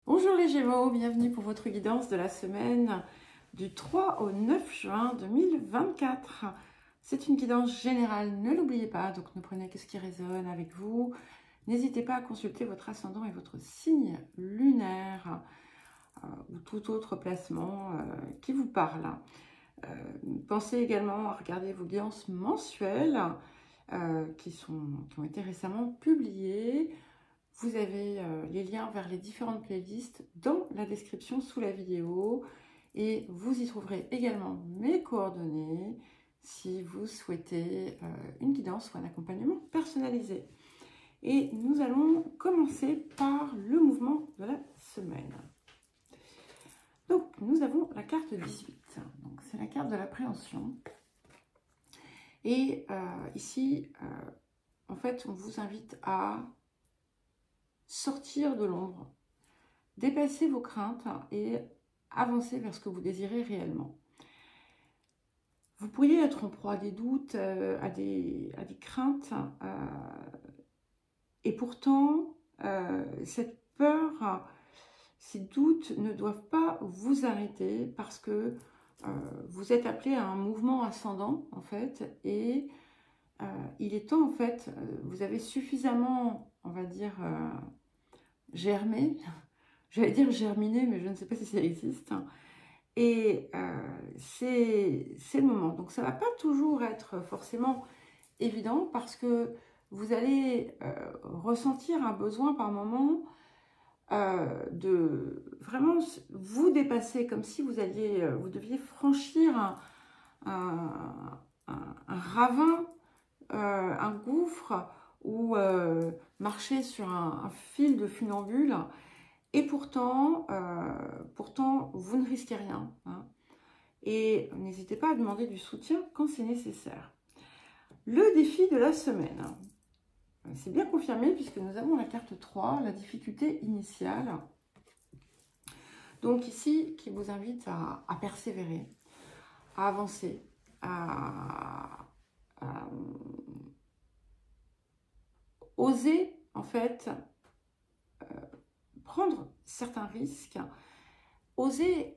Bonjour les Gémeaux, bienvenue pour votre guidance de la semaine du 3 au 9 juin 2024. C'est une guidance générale, ne l'oubliez pas, donc ne prenez que ce qui résonne avec vous. N'hésitez pas à consulter votre ascendant et votre signe lunaire ou tout autre placement qui vous parle. Pensez également à regarder vos guidances mensuelles qui ont été récemment publiées. Vous avez les liens vers les différentes playlists dans la description sous la vidéo et vous y trouverez également mes coordonnées si vous souhaitez une guidance ou un accompagnement personnalisé. Et nous allons commencer par le mouvement de la semaine. Donc nous avons la carte 18, donc c'est la carte de l'appréhension. Et ici, en fait, on vous invite à sortir de l'ombre, dépasser vos craintes et avancer vers ce que vous désirez réellement. Vous pourriez être en proie à des doutes, à des craintes, et pourtant, cette peur, ces doutes ne doivent pas vous arrêter parce que vous êtes appelé à un mouvement ascendant, en fait, et il est temps, en fait, vous avez suffisamment, on va dire, germé, j'allais dire germiné, mais je ne sais pas si ça existe, et c'est le moment. Donc ça ne va pas toujours être forcément évident parce que vous allez ressentir un besoin par moment de vraiment vous dépasser, comme si vous deviez franchir un ravin, un gouffre, ou marcher sur un fil de funambule, et pourtant, vous ne risquez rien, hein. Et n'hésitez pas à demander du soutien quand c'est nécessaire. Le défi de la semaine, c'est bien confirmé puisque nous avons la carte 3, la difficulté initiale. Donc ici, qui vous invite à persévérer, à avancer, à oser en fait prendre certains risques, oser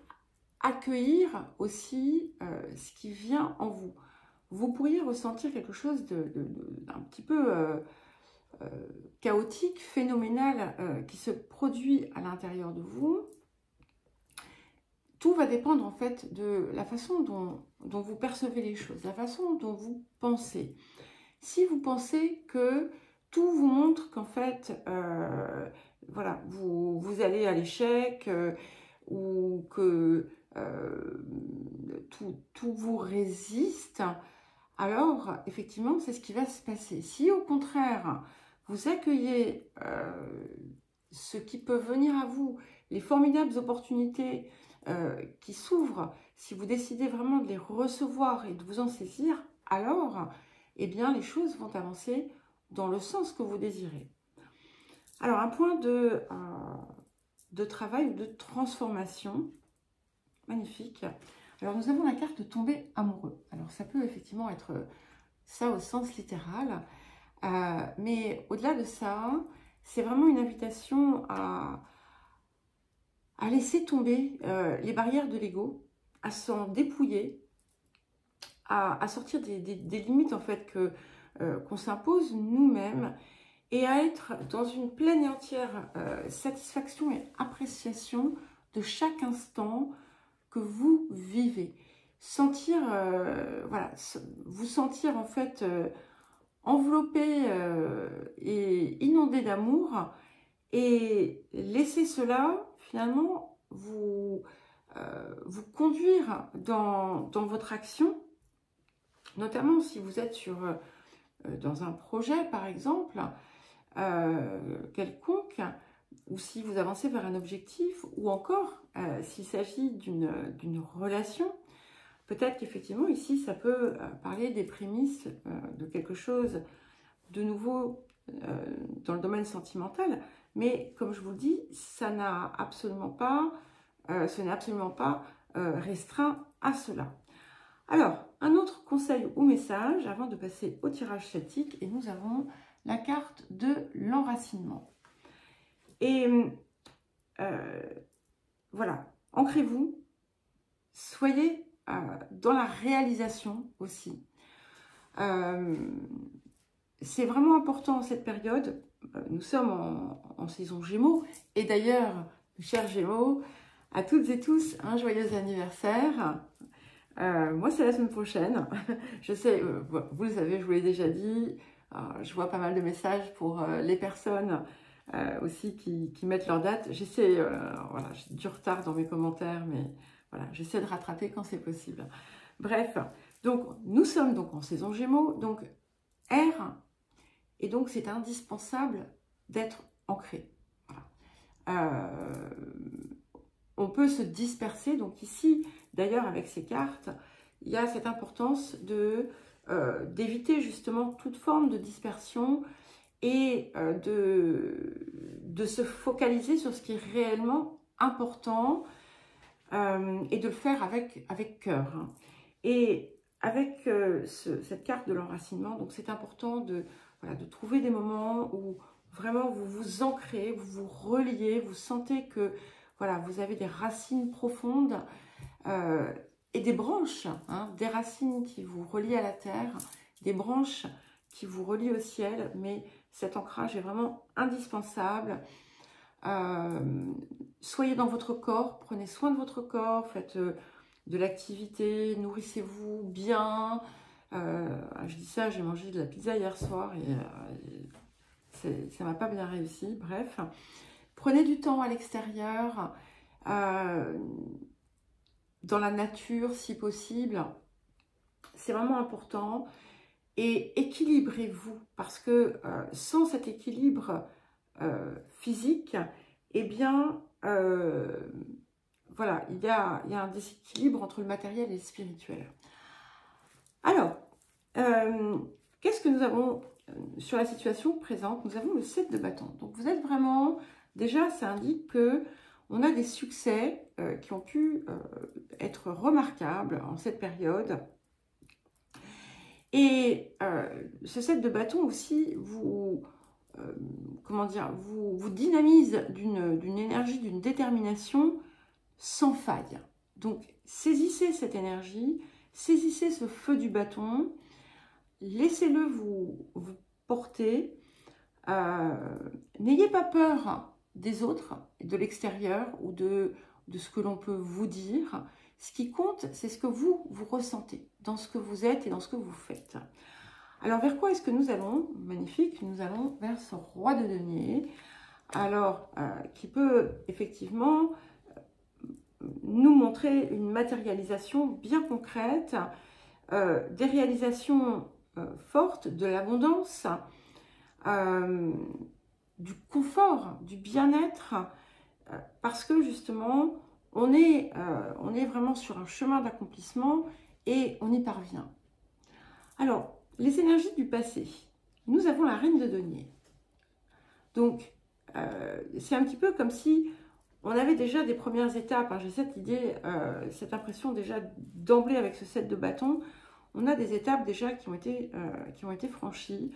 accueillir aussi ce qui vient en vous. Vous pourriez ressentir quelque chose d'un petit peu chaotique, phénoménal, qui se produit à l'intérieur de vous. Tout va dépendre en fait de la façon dont vous percevez les choses, la façon dont vous pensez. Si vous pensez que tout vous montre qu'en fait, voilà, vous allez à l'échec, ou que tout vous résiste, alors effectivement, c'est ce qui va se passer. Si au contraire, vous accueillez ce qui peut venir à vous, les formidables opportunités qui s'ouvrent, si vous décidez vraiment de les recevoir et de vous en saisir, alors, eh bien, les choses vont avancer dans le sens que vous désirez. Alors, un point de travail ou de transformation, magnifique. Alors, nous avons la carte tomber amoureux. Alors, ça peut effectivement être ça au sens littéral, mais au-delà de ça, c'est vraiment une invitation à laisser tomber les barrières de l'ego, à s'en dépouiller, à sortir des limites en fait qu'on s'impose nous-mêmes, et à être dans une pleine et entière satisfaction et appréciation de chaque instant que vous vivez. Sentir, voilà, vous sentir en fait enveloppé et inondé d'amour, et laisser cela finalement vous conduire dans votre action, notamment si vous êtes dans un projet par exemple, quelconque, ou si vous avancez vers un objectif, ou encore s'il s'agit d'une relation. Peut-être qu'effectivement ici ça peut parler des prémices de quelque chose de nouveau dans le domaine sentimental, mais comme je vous le dis, ça n'a absolument pas, ce n'est absolument pas restreint à cela. Alors, un autre conseil ou message avant de passer au tirage celtique, et nous avons la carte de l'enracinement. Et voilà, ancrez-vous, soyez dans la réalisation aussi. C'est vraiment important cette période. Nous sommes en saison Gémeaux. Et d'ailleurs, chers Gémeaux, à toutes et tous, un joyeux anniversaire. Moi, c'est la semaine prochaine. Je sais, vous le savez, je vous l'ai déjà dit. Je vois pas mal de messages pour les personnes aussi qui mettent leur date. J'essaie, voilà, j'ai du retard dans mes commentaires, mais voilà, j'essaie de rattraper quand c'est possible. Bref, donc nous sommes donc en saison Gémeaux, donc air, et donc c'est indispensable d'être ancré. Voilà. On peut se disperser, donc ici, d'ailleurs avec ces cartes, il y a cette importance d'éviter justement toute forme de dispersion et de se focaliser sur ce qui est réellement important et de le faire avec cœur. Hein. Et avec cette carte de l'enracinement, donc c'est important voilà, de trouver des moments où vraiment vous vous ancrez, vous vous reliez, vous sentez que voilà, vous avez des racines profondes et des branches, hein, des racines qui vous relient à la terre, des branches qui vous relient au ciel, mais cet ancrage est vraiment indispensable. Soyez dans votre corps, prenez soin de votre corps, faites de l'activité, nourrissez-vous bien. Je dis ça, j'ai mangé de la pizza hier soir et ça m'a pas bien réussi, bref. Prenez du temps à l'extérieur, dans la nature si possible. C'est vraiment important. Et équilibrez-vous parce que sans cet équilibre physique, eh bien, voilà, il y a un déséquilibre entre le matériel et le spirituel. Alors, qu'est-ce que nous avons sur la situation présente? Nous avons le 7 de bâton. Donc, vous êtes vraiment... Déjà, ça indique que on a des succès qui ont pu être remarquables en cette période. Et ce 7 de bâton aussi comment dire, vous dynamise d'une énergie, d'une détermination sans faille. Donc, saisissez cette énergie, saisissez ce feu du bâton, laissez-le vous porter. N'ayez pas peur des autres, de l'extérieur ou de ce que l'on peut vous dire. Ce qui compte, c'est ce que vous ressentez dans ce que vous êtes et dans ce que vous faites. Alors, vers quoi est-ce que nous allons? Magnifique, nous allons vers ce roi de denier. Alors, qui peut effectivement nous montrer une matérialisation bien concrète, des réalisations fortes, de l'abondance, du confort, du bien-être, parce que justement, on est vraiment sur un chemin d'accomplissement et on y parvient. Alors, les énergies du passé. Nous avons la reine de denier. Donc, c'est un petit peu comme si on avait déjà des premières étapes. Hein. J'ai cette idée, cette impression déjà d'emblée avec ce 7 de bâton. On a des étapes déjà qui ont été franchies.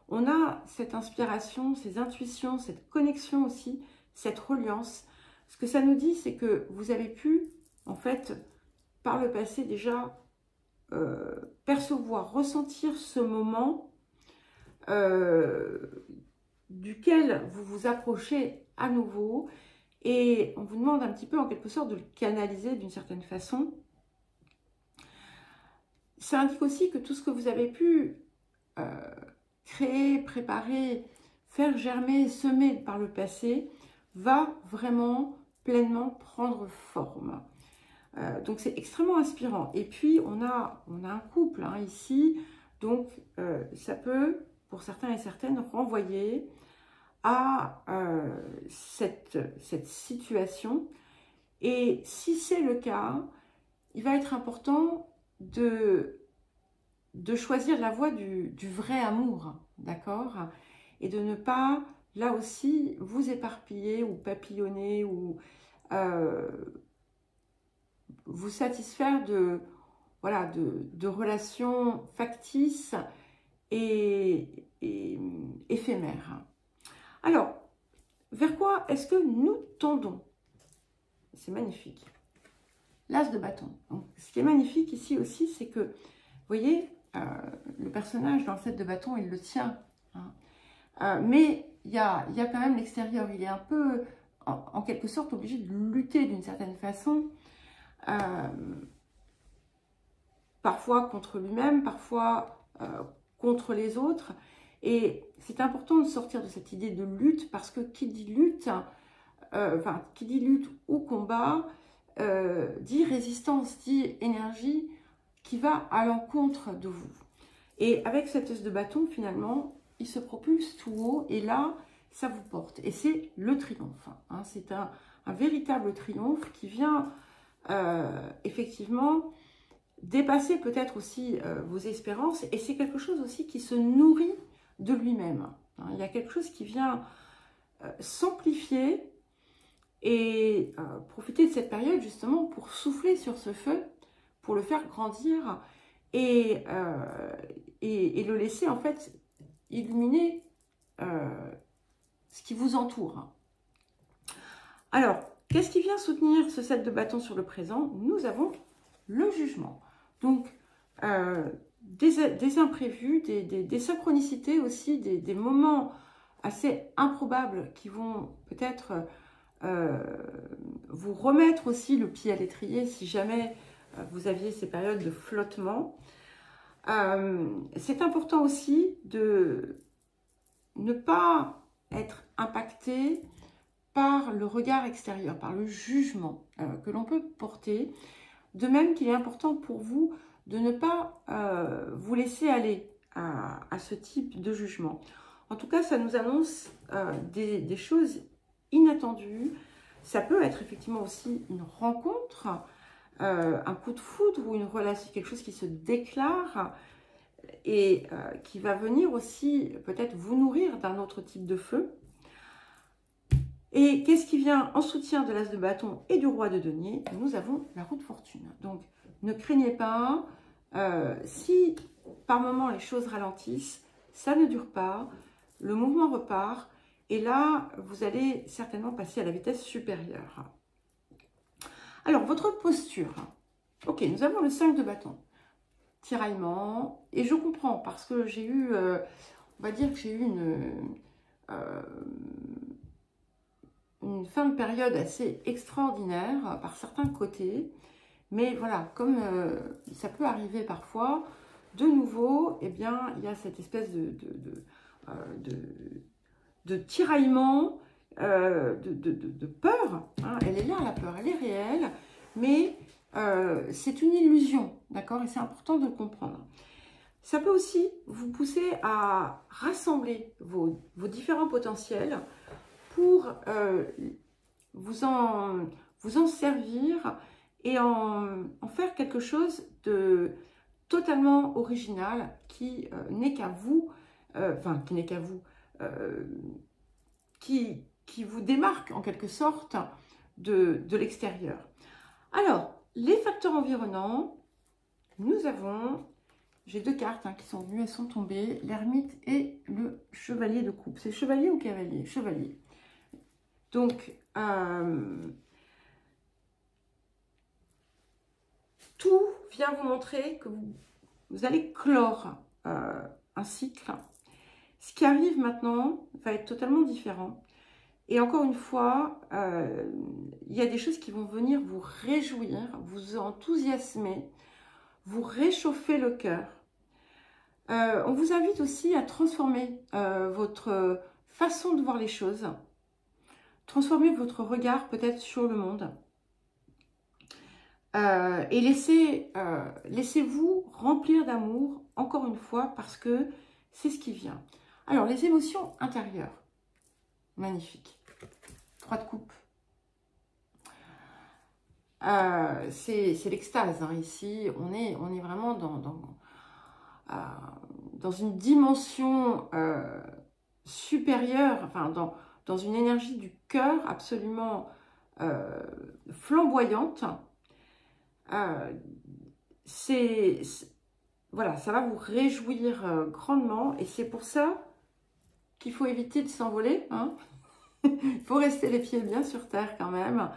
On a cette inspiration, ces intuitions, cette connexion aussi, cette reliance. Ce que ça nous dit, c'est que vous avez pu, en fait, par le passé déjà, percevoir, ressentir ce moment duquel vous vous approchez à nouveau. Et on vous demande un petit peu, en quelque sorte, de le canaliser d'une certaine façon. Ça indique aussi que tout ce que vous avez pu créer, préparer, faire germer, semer par le passé, va vraiment pleinement prendre forme. Donc c'est extrêmement inspirant. Et puis on a un couple hein, ici, donc ça peut, pour certains et certaines, renvoyer à cette situation. Et si c'est le cas, il va être important de choisir la voie du vrai amour, d'accord? Et de ne pas, là aussi, vous éparpiller ou papillonner ou vous satisfaire de relations factices et éphémères. Alors, vers quoi est-ce que nous tendons c'est magnifique. L'as de bâton. Donc, ce qui est magnifique ici aussi, c'est que, vous voyez, le personnage dans le 7 de bâton, il le tient. Hein. Mais il y a quand même l'extérieur. Il est un peu, en quelque sorte, obligé de lutter d'une certaine façon. Parfois contre lui-même, parfois contre les autres. Et c'est important de sortir de cette idée de lutte, parce que qui dit lutte, qui dit lutte ou combat, dit résistance, dit énergie qui va à l'encontre de vous. Et avec cette as de bâton, finalement, il se propulse tout haut et là, ça vous porte. Et c'est le triomphe. Hein. C'est un véritable triomphe qui vient effectivement dépasser peut-être aussi vos espérances. Et c'est quelque chose aussi qui se nourrit de lui-même. Hein. Il y a quelque chose qui vient s'amplifier et profiter de cette période justement pour souffler sur ce feu, pour le faire grandir et le laisser en fait illuminer ce qui vous entoure. Alors, qu'est-ce qui vient soutenir ce 7 de bâton sur le présent? Nous avons le jugement. Donc, des imprévus, des synchronicités aussi, des moments assez improbables qui vont peut-être vous remettre aussi le pied à l'étrier si jamais vous aviez ces périodes de flottement. C'est important aussi de ne pas être impacté par le regard extérieur, par le jugement que l'on peut porter. De même qu'il est important pour vous de ne pas vous laisser aller à ce type de jugement. En tout cas, ça nous annonce des choses inattendues. Ça peut être effectivement aussi une rencontre, un coup de foudre ou une relation, quelque chose qui se déclare et qui va venir aussi peut-être vous nourrir d'un autre type de feu. Et qu'est-ce qui vient en soutien de l'as de bâton et du roi de denier? Nous avons la roue de fortune. Donc, ne craignez pas. Si par moment les choses ralentissent, ça ne dure pas. Le mouvement repart. Et là, vous allez certainement passer à la vitesse supérieure. Alors, votre posture. Ok, nous avons le 5 de bâton. Tiraillement. Et je comprends parce que j'ai eu, on va dire que j'ai eu une fin de période assez extraordinaire par certains côtés. Mais voilà, comme ça peut arriver parfois, de nouveau, eh bien, il y a cette espèce de tiraillement, de peur. Hein. Elle est là, la peur, elle est réelle, mais c'est une illusion, d'accord? Et c'est important de le comprendre. Ça peut aussi vous pousser à rassembler vos différents potentiels pour vous en servir et en faire quelque chose de totalement original qui n'est qu'à vous, qui n'est qu'à vous, qui vous démarque en quelque sorte de l'extérieur. Alors, les facteurs environnants, nous avons, j'ai deux cartes qui sont venues, elles sont tombées, l'ermite et le chevalier de coupe. C'est chevalier ou cavalier? Chevalier. Donc, tout vient vous montrer que vous allez clore un cycle. Ce qui arrive maintenant va être totalement différent. Et encore une fois, il y a des choses qui vont venir vous réjouir, vous enthousiasmer, vous réchauffer le cœur. On vous invite aussi à transformer votre façon de voir les choses, transformer votre regard peut-être sur le monde. Et laissez-vous remplir d'amour, encore une fois, parce que c'est ce qui vient. Alors, les émotions intérieures. Magnifique. 3 de coupe. C'est l'extase. Hein, ici, on est vraiment dans une dimension supérieure, enfin, dans une énergie du cœur absolument flamboyante. Voilà, ça va vous réjouir grandement et c'est pour ça qu'il faut éviter de s'envoler. Hein. Il faut rester les pieds bien sur terre quand même.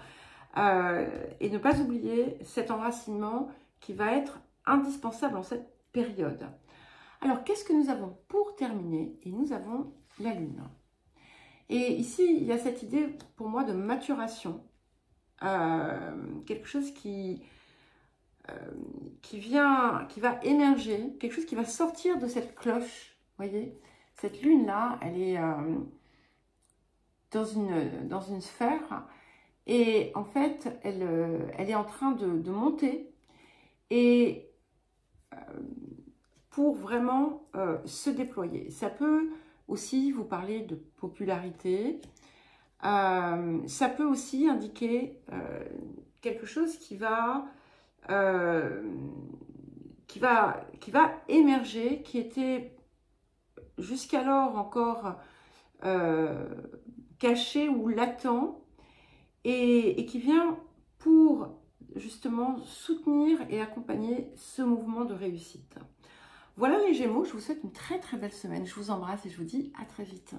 et ne pas oublier cet enracinement qui va être indispensable en cette période. Alors, qu'est-ce que nous avons pour terminer? Et nous avons la Lune. Et ici, il y a cette idée pour moi de maturation, quelque chose qui va émerger, quelque chose qui va sortir de cette cloche, voyez. Cette lune-là, elle est dans une sphère et en fait, elle est en train de monter et pour vraiment se déployer. Ça peut aussi vous parler de popularité, ça peut aussi indiquer quelque chose qui va émerger, qui était jusqu'alors encore caché ou latent et qui vient pour justement soutenir et accompagner ce mouvement de réussite. Voilà les Gémeaux, je vous souhaite une très très belle semaine, je vous embrasse et je vous dis à très vite.